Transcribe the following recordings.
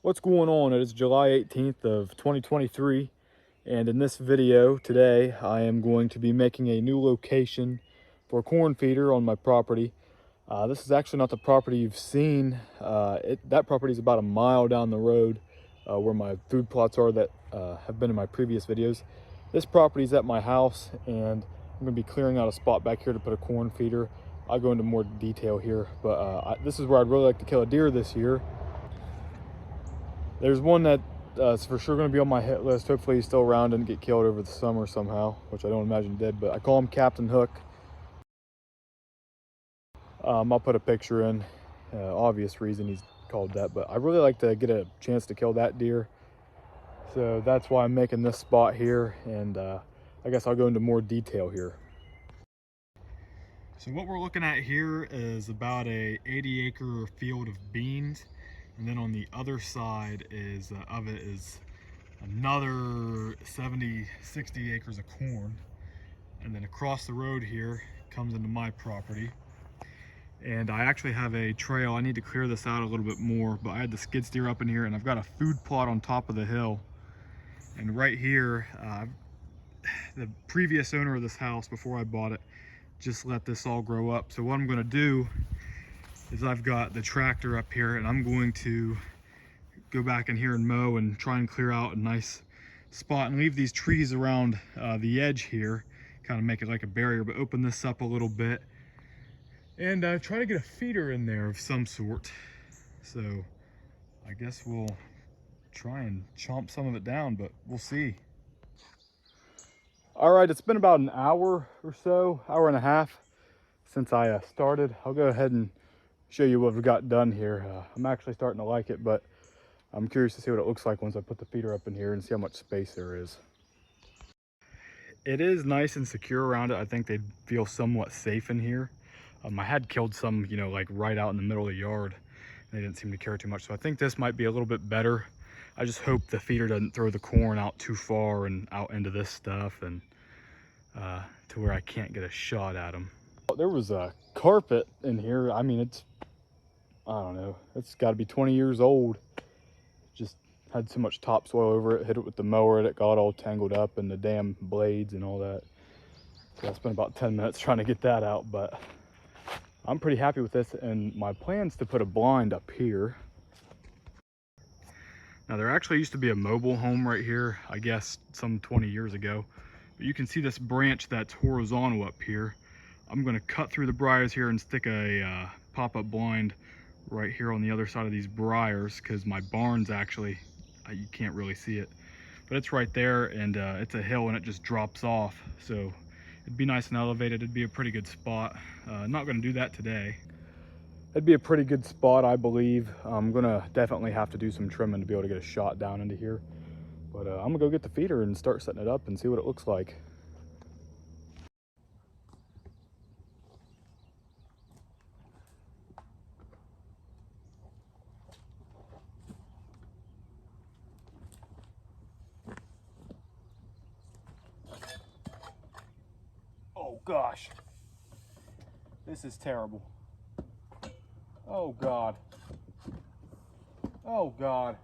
What's going on? It is July 18th of 2023, and in this video today I am going to be making a new location for a corn feeder on my property. This is actually not the property you've seen. That property is about a mile down the road where my food plots are that have been in my previous videos. This property is at my house, and I'm going to be clearing out a spot back here to put a corn feeder. I'll go into more detail here, but this is where I'd really like to kill a deer this year. There's one that is for sure going to be on my hit list. Hopefully he's still around and get killed over the summer somehow, which I don't imagine he did, but I call him Captain Hook. I'll put a picture in, obvious reason he's called that, but I really like to get a chance to kill that deer. So that's why I'm making this spot here, and I guess I'll go into more detail here. So what we're looking at here is about a 80-acre field of beans. And then on the other side is another 70, 60 acres of corn. And then across the road here comes into my property. And I actually have a trail. I need to clear this out a little bit more, but I had the skid steer up in here, and I've got a food plot on top of the hill. And right here, the previous owner of this house, before I bought it, just let this all grow up. So what I'm gonna do is I've got the tractor up here, and I'm going to go back in here and mow and try and clear out a nice spot and leave these trees around the edge here, kind of make it like a barrier, but open this up a little bit and try to get a feeder in there of some sort. So I guess we'll try and chomp some of it down, but we'll see. All right, it's been about an hour or so, hour and a half since I started. I'll go ahead and show you what we've got done here. I'm actually starting to like it, but I'm curious to see what it looks like once I put the feeder up in here and see how much space there is. It is nice and secure around it. I think they'd feel somewhat safe in here. I had killed some, like right out in the middle of the yard. They didn't seem to care too much, so I think this might be a little bit better. I just hope the feeder doesn't throw the corn out too far and out into this stuff, and to where I can't get a shot at them. There was a carpet in here. I mean, I don't know, it's got to be 20 years old. Just had so much topsoil over it, hit it with the mower, and it got all tangled up in the damn blades and all that. So I spent about 10 minutes trying to get that out, but I'm pretty happy with this, and my plan's to put a blind up here. Now, there actually used to be a mobile home right here, I guess some 20 years ago, but you can see this branch that's horizontal up here. I'm going to cut through the briars here and stick a pop-up blind right here on the other side of these briars, because my barn's actually, you can't really see it, but it's right there, and it's a hill and it just drops off, so it'd be nice and elevated. It'd be a pretty good spot. Not going to do that today. It'd be a pretty good spot, I believe. I'm gonna definitely have to do some trimming to be able to get a shot down into here, but I'm gonna go get the feeder and start setting it up and see what it looks like. Oh gosh, this is terrible. Oh God. Oh God.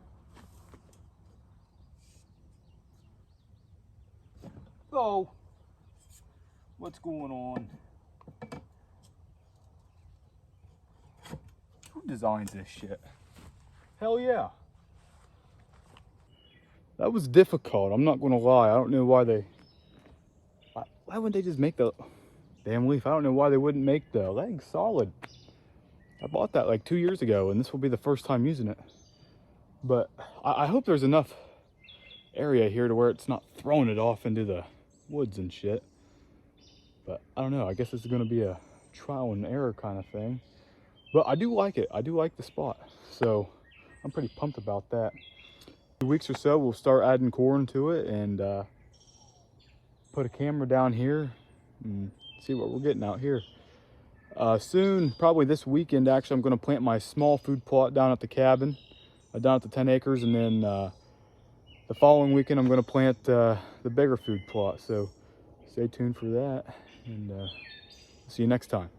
Oh, what's going on? Who designs this shit? Hell yeah. That was difficult, I'm not gonna lie. I don't know why why wouldn't they just make the damn leaf? I don't know why they wouldn't make the legs solid. I bought that like 2 years ago, and this will be the first time using it. But I hope there's enough area here to where it's not throwing it off into the woods and shit. But I don't know, I guess this is gonna be a trial and error kind of thing. But I do like it. I do like the spot. So I'm pretty pumped about that. 2 weeks or so, we'll start adding corn to it and put a camera down here and see what we're getting out here. Soon, probably this weekend, actually, I'm going to plant my small food plot down at the cabin, down at the 10 acres, and then the following weekend I'm going to plant the bigger food plot. So stay tuned for that, and see you next time.